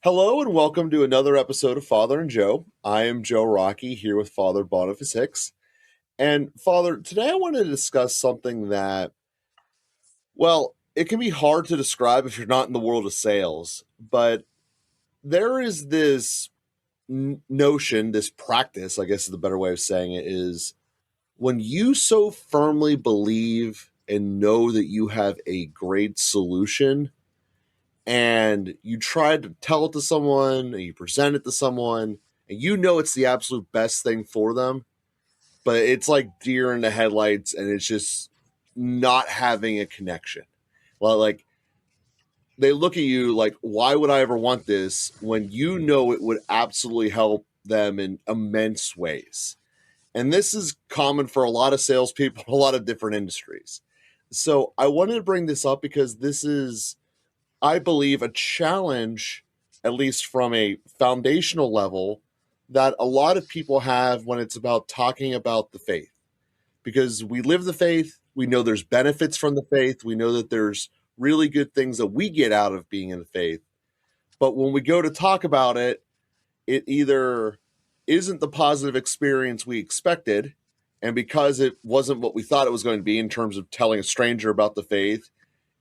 Hello and welcome to another episode of Father and Joe. I am Joe Rockey here with Father Boniface Hicks. And Father, today I wanted to discuss something that, well, it can be hard to describe if you're not in the world of sales, but there is this notion, this practice, I guess is the better way of saying it, is when you so firmly believe and know that you have a great solution and you try to tell it to someone and you present it to someone and you know it's the absolute best thing for them, but it's like deer in the headlights and it's just not having a connection. Well, like they look at you like, why would I ever want this when you know it would absolutely help them in immense ways? And this is common for a lot of salespeople in a lot of different industries. So I wanted to bring this up because this is, I believe, a challenge, at least from a foundational level, that a lot of people have when it's about talking about the faith. Because we live the faith, we know there's benefits from the faith, we know that there's really good things that we get out of being in the faith. But when we go to talk about it, it either isn't the positive experience we expected, and because it wasn't what we thought it was going to be in terms of telling a stranger about the faith,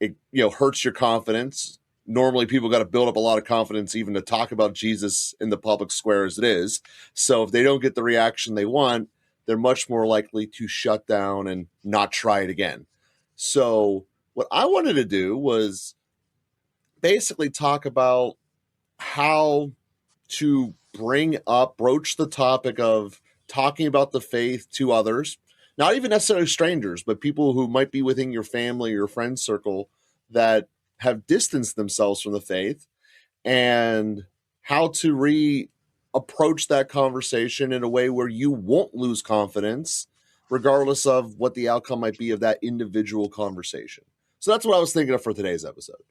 it hurts your confidence. Normally people got to build up a lot of confidence even to talk about Jesus in the public square as it is. So if they don't get the reaction they want, they're much more likely to shut down and not try it again. So what I wanted to do was basically talk about how to broach the topic of talking about the faith to others, not even necessarily strangers, but people who might be within your family or friend circle that have distanced themselves from the faith, and how to approach that conversation in a way where you won't lose confidence, regardless of what the outcome might be of that individual conversation. So that's what I was thinking of for today's episode.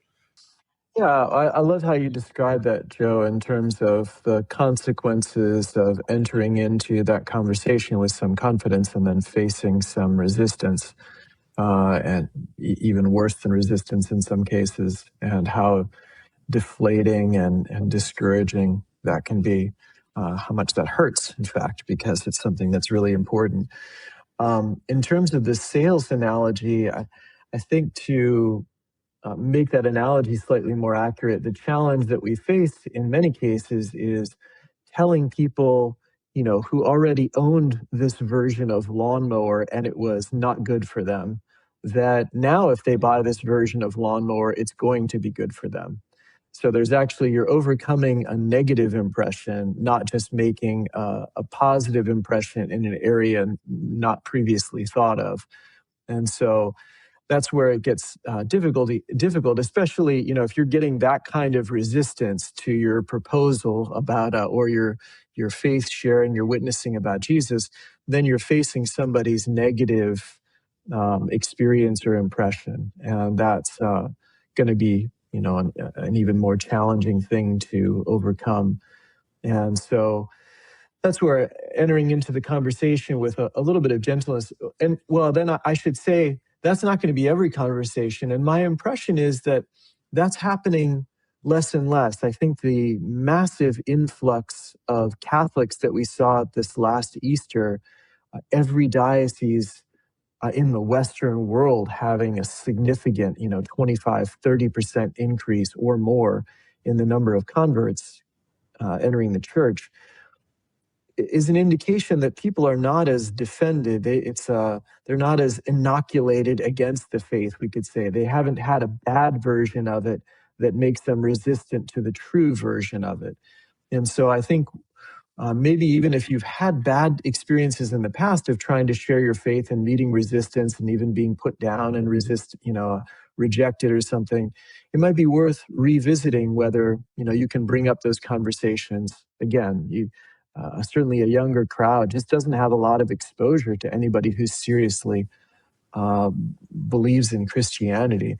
Yeah, I love how you describe that, Joe, in terms of the consequences of entering into that conversation with some confidence and then facing some resistance, and even worse than resistance in some cases, and how deflating and discouraging that can be, how much that hurts, in fact, because it's something that's really important. In terms of the sales analogy, I think to make that analogy slightly more accurate, the challenge that we face in many cases is telling people, who already owned this version of lawnmower and it was not good for them, that now if they buy this version of lawnmower, it's going to be good for them. So you're overcoming a negative impression, not just making a positive impression in an area not previously thought of. And so that's where it gets difficult, especially, if you're getting that kind of resistance to your proposal about, or your faith sharing, your witnessing about Jesus, then you're facing somebody's negative experience or impression. And that's going to be, an even more challenging thing to overcome. And so that's where entering into the conversation with a little bit of gentleness, and well, then I should say, that's not going to be every conversation. And my impression is that that's happening less and less. I think the massive influx of Catholics that we saw this last Easter, every diocese in the Western world having a significant, 25, 30% increase or more in the number of converts entering the church, is an indication that people are not as defended. They're not as inoculated against the faith, we could say. They haven't had a bad version of it that makes them resistant to the true version of it. And so I think maybe even if you've had bad experiences in the past of trying to share your faith and meeting resistance and even being put down and rejected or something, it might be worth revisiting whether, you can bring up those conversations again. Certainly a younger crowd just doesn't have a lot of exposure to anybody who seriously believes in Christianity.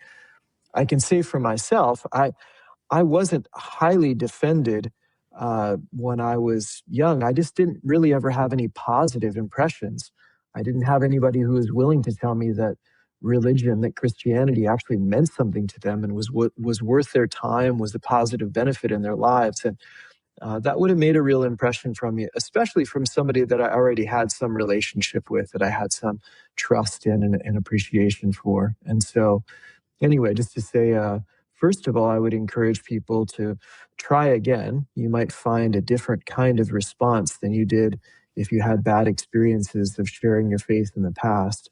I can say for myself, I wasn't highly defended when I was young. I just didn't really ever have any positive impressions. I didn't have anybody who was willing to tell me that religion, that Christianity actually meant something to them and was worth their time, was a positive benefit in their lives. And that would have made a real impression from me, especially from somebody that I already had some relationship with, that I had some trust in and appreciation for. And so, anyway, just to say, first of all, I would encourage people to try again. You might find a different kind of response than you did if you had bad experiences of sharing your faith in the past.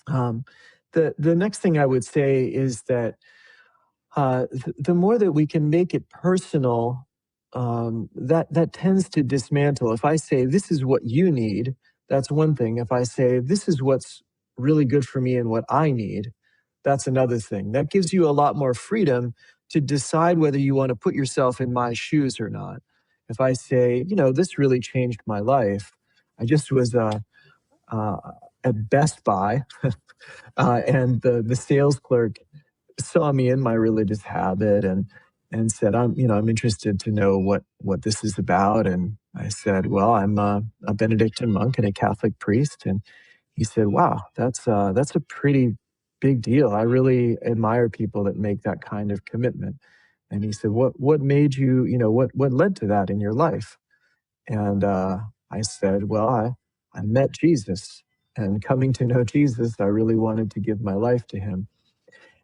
The next thing I would say is that the more that we can make it personal, that tends to dismantle. If I say, this is what you need, that's one thing. If I say, this is what's really good for me and what I need, that's another thing. That gives you a lot more freedom to decide whether you want to put yourself in my shoes or not. If I say, this really changed my life. I just was at Best Buy, and the sales clerk saw me in my religious habit and said, I'm interested to know what this is about. And I said, well, I'm a Benedictine monk and a Catholic priest. And he said, wow, that's a pretty big deal. I really admire people that make that kind of commitment. And he said, what made you, what led to that in your life? And I said, well, I met Jesus, and coming to know Jesus, I really wanted to give my life to him.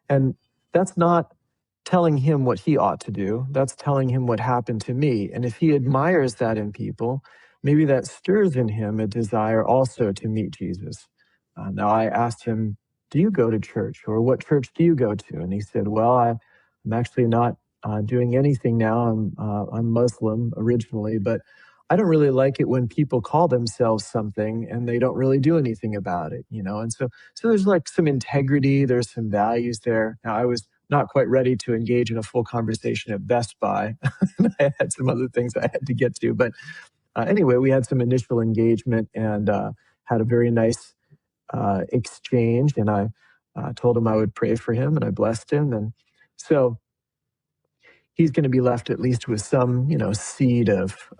And that's not telling him what he ought to do. That's telling him what happened to me. And if he admires that in people, maybe that stirs in him a desire also to meet Jesus. Now, I asked him, do you go to church, or what church do you go to? And he said, well, I'm actually not doing anything now. I'm Muslim originally, but I don't really like it when people call themselves something and they don't really do anything about it, And so there's like some integrity, there's some values there. Now, I was not quite ready to engage in a full conversation at Best Buy. I had some other things I had to get to, but anyway, we had some initial engagement and had a very nice exchange. And I told him I would pray for him, and I blessed him, and so he's going to be left at least with some, seed of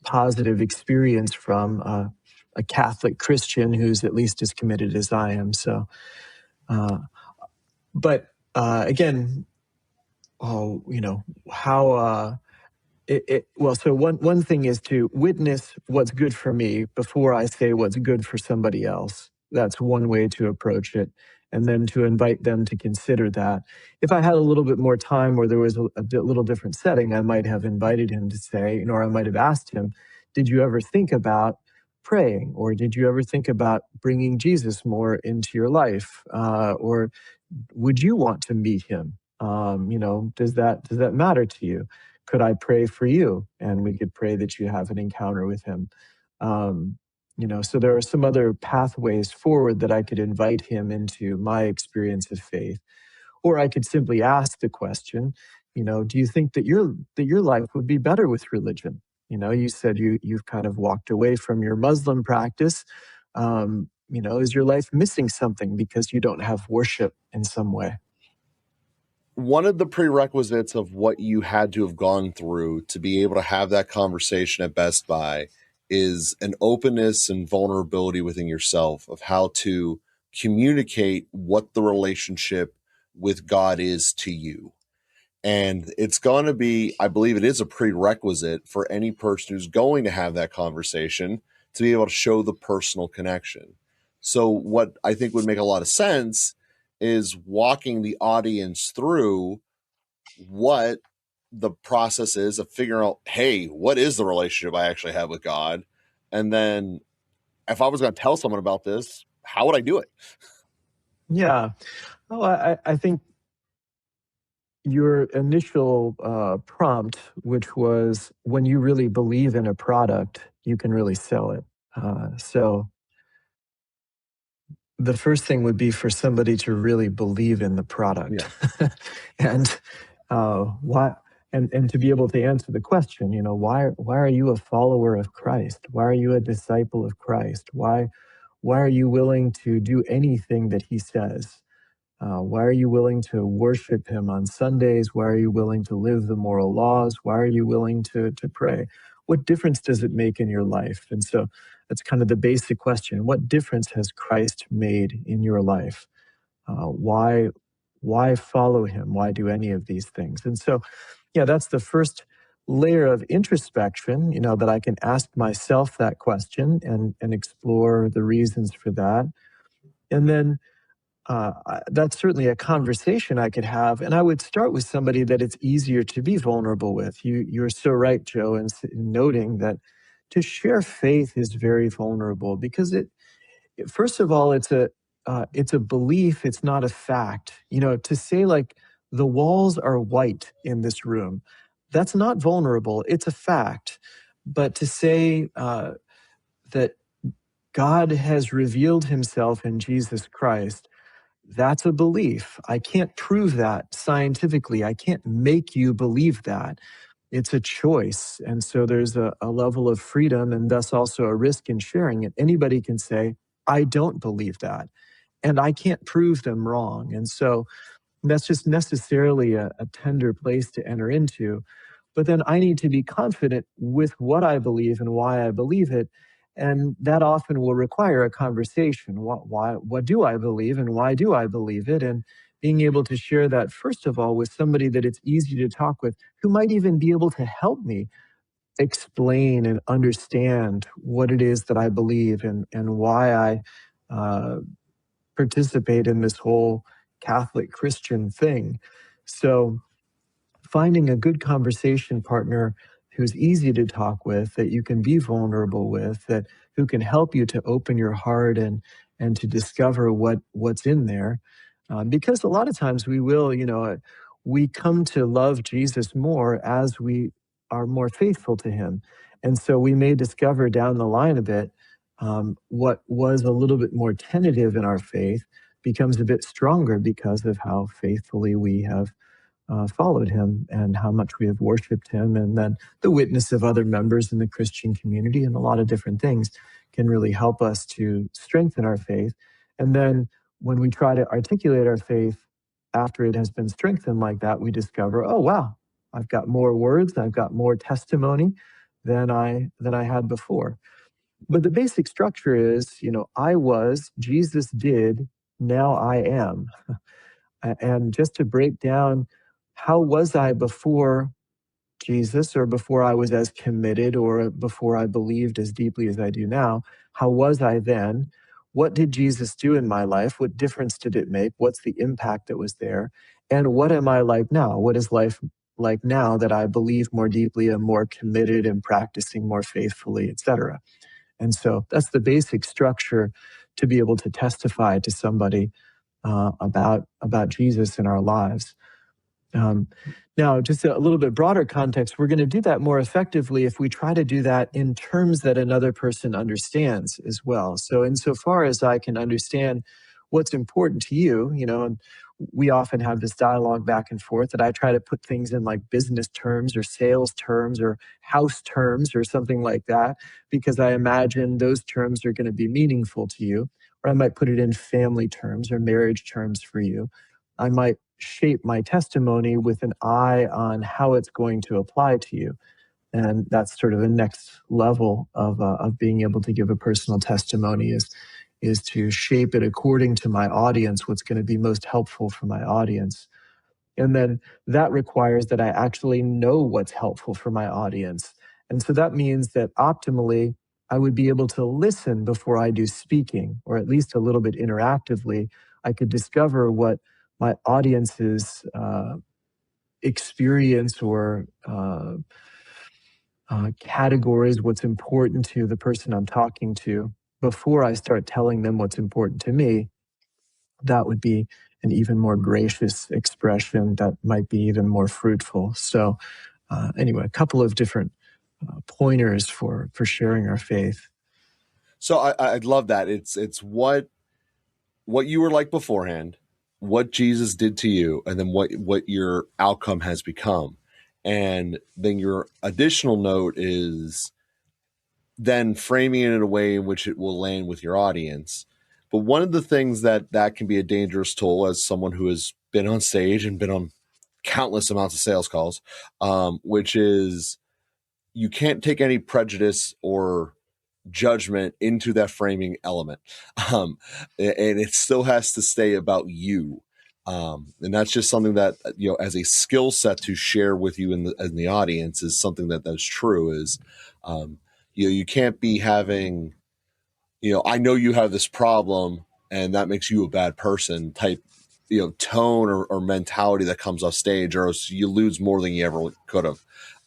positive experience from a Catholic Christian who's at least as committed as I am. So, but again, how well, so one thing is to witness what's good for me before I say what's good for somebody else. That's one way to approach it. And then to invite them to consider that. If I had a little bit more time, or there was a little different setting, I might have invited him to say, or I might have asked him, did you ever think about praying? Or did you ever think about bringing Jesus more into your life? Or would you want to meet him? Does that matter to you? Could I pray for you? And we could pray that you have an encounter with him. So there are some other pathways forward that I could invite him into my experience of faith. Or I could simply ask the question, do you think that your life would be better with religion? You said you've kind of walked away from your Muslim practice. Is your life missing something because you don't have worship in some way? One of the prerequisites of what you had to have gone through to be able to have that conversation at Best Buy is an openness and vulnerability within yourself of how to communicate what the relationship with God is to you. And it's going to be, I believe it is a prerequisite for any person who's going to have that conversation to be able to show the personal connection. So what I think would make a lot of sense is walking the audience through what the process is of figuring out, hey, what is the relationship I actually have with God? And then if I was going to tell someone about this, how would I do it? Yeah. Well, I think your initial prompt, which was when you really believe in a product, you can really sell it. So the first thing would be for somebody to really believe in the product. Yeah. And why, and to be able to answer the question, why are you a follower of Christ? Why are you a disciple of Christ? Why are you willing to do anything that he says? Why are you willing to worship him on Sundays? Why are you willing to live the moral laws? Why are you willing to pray? What difference does it make in your life? And so That's kind of the basic question. What difference has Christ made in your life? Why follow him? Why do any of these things? And so, yeah, that's the first layer of introspection, that I can ask myself that question and explore the reasons for that. And then that's certainly a conversation I could have. And I would start with somebody that it's easier to be vulnerable with. You're so right, Joe, in noting that to share faith is very vulnerable because first of all, it's a belief. It's not a fact. To say like the walls are white in this room, that's not vulnerable. It's a fact. But to say that God has revealed himself in Jesus Christ, that's a belief. I can't prove that scientifically. I can't make you believe that. It's a choice. And so there's a level of freedom and thus also a risk in sharing it. Anybody can say, I don't believe that. And I can't prove them wrong. And so that's just necessarily a tender place to enter into. But then I need to be confident with what I believe and why I believe it. And that often will require a conversation. What do I believe and why do I believe it? And being able to share that, first of all, with somebody that it's easy to talk with, who might even be able to help me explain and understand what it is that I believe and why I participate in this whole Catholic Christian thing. So finding a good conversation partner who's easy to talk with, that you can be vulnerable with, that who can help you to open your heart and to discover what's in there. Because a lot of times we come to love Jesus more as we are more faithful to him. And so we may discover down the line a bit what was a little bit more tentative in our faith becomes a bit stronger because of how faithfully we have followed him and how much we have worshiped him. And then the witness of other members in the Christian community and a lot of different things can really help us to strengthen our faith. And then when we try to articulate our faith after it has been strengthened like that, we discover, oh, wow, I've got more words, I've got more testimony than I had before. But the basic structure is, I was, Jesus did, now I am. And just to break down, how was I before Jesus, or before I was as committed, or before I believed as deeply as I do now? How was I then? What did Jesus do in my life? What difference did it make? What's the impact that was there? And what am I like now? What is life like now that I believe more deeply, am more committed, and practicing more faithfully, etc.? And so that's the basic structure to be able to testify to somebody about Jesus in our lives. Now, just a little bit broader context, we're going to do that more effectively if we try to do that in terms that another person understands as well. So insofar as I can understand what's important to you, and we often have this dialogue back and forth that I try to put things in like business terms or sales terms or house terms or something like that, because I imagine those terms are going to be meaningful to you. Or I might put it in family terms or marriage terms for you. I might shape my testimony with an eye on how it's going to apply to you. And that's sort of the next level of being able to give a personal testimony is to shape it according to my audience, what's going to be most helpful for my audience. And then that requires that I actually know what's helpful for my audience. And so that means that optimally, I would be able to listen before I do speaking, or at least a little bit interactively. I could discover what my audience's experience or categories, what's important to the person I'm talking to, before I start telling them what's important to me. That would be an even more gracious expression that might be even more fruitful. So anyway, a couple of different pointers for sharing our faith. So I love that. It's what you were like beforehand, what Jesus did to you, and then what your outcome has become. And then your additional note is then framing it in a way in which it will land with your audience. But one of the things that can be a dangerous tool, as someone who has been on stage and been on countless amounts of sales calls, which is you can't take any prejudice or judgment into that framing element. And it still has to stay about you. And that's just something that, as a skill set to share with you in the audience, is something that's true. Is, you can't be having, I know you have this problem and that makes you a bad person type, tone or mentality that comes off stage, or else you lose more than you ever could have.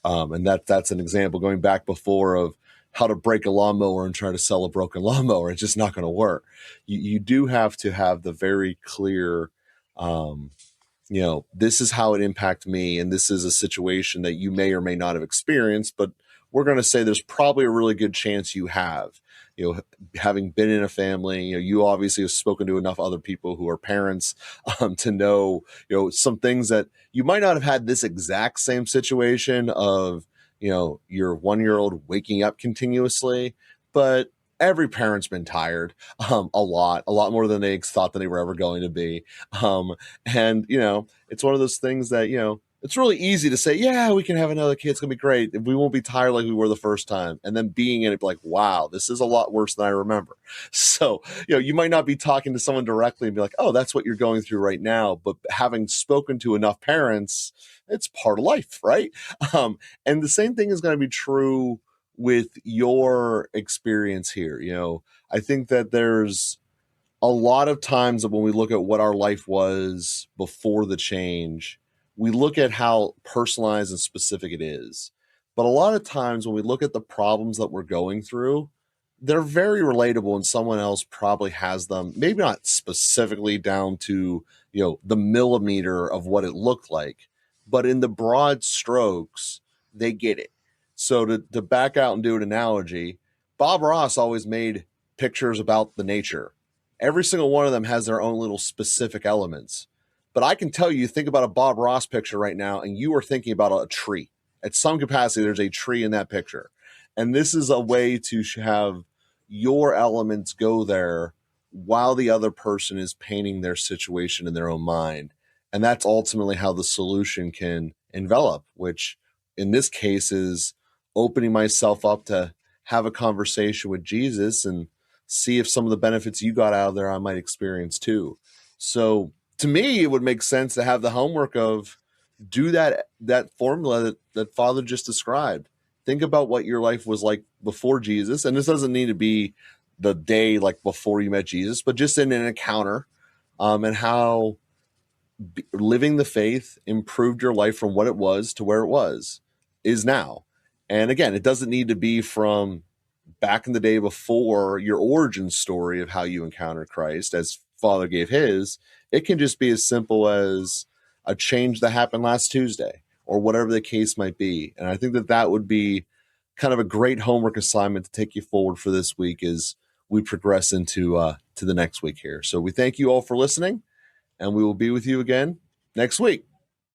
And that's an example going back before of how to break a lawnmower and try to sell a broken lawnmower. It's just not going to work. You do have to have the very clear, this is how it impacted me, and this is a situation that you may or may not have experienced, but we're going to say there's probably a really good chance you have. Having been in a family, you obviously have spoken to enough other people who are parents to know, some things that you might not have had this exact same situation of, your 1-year-old waking up continuously, but every parent's been tired a lot more than they thought that they were ever going to be. And it's one of those things that, it's really easy to say, yeah, we can have another kid. It's going to be great. We won't be tired like we were the first time. And then being in it, like, wow, this is a lot worse than I remember. So, you might not be talking to someone directly and be like, oh, that's what you're going through right now. But having spoken to enough parents, it's part of life, right? And the same thing is going to be true with your experience here. I think that there's a lot of times that when we look at what our life was before the change, we look at how personalized and specific it is. But a lot of times when we look at the problems that we're going through, they're very relatable, and someone else probably has them, maybe not specifically down to, the millimeter of what it looked like, but in the broad strokes, they get it. So to back out and do an analogy, Bob Ross always made pictures about the nature. Every single one of them has their own little specific elements. But I can tell you, think about a Bob Ross picture right now, and you are thinking about a tree. At some capacity, there's a tree in that picture. And this is a way to have your elements go there while the other person is painting their situation in their own mind. And that's ultimately how the solution can envelop, which in this case is opening myself up to have a conversation with Jesus and see if some of the benefits you got out of there I might experience too. So to me, it would make sense to have the homework of do that formula that Father just described. Think about what your life was like before Jesus. And this doesn't need to be the day like before you met Jesus, but just in an encounter, and how living the faith improved your life from what it was to where it is now. And again, it doesn't need to be from back in the day before your origin story of how you encountered Christ, as Father gave his. It can just be as simple as a change that happened last Tuesday or whatever the case might be. And I think that would be kind of a great homework assignment to take you forward for this week as we progress into to the next week here. So we thank you all for listening, and we will be with you again next week.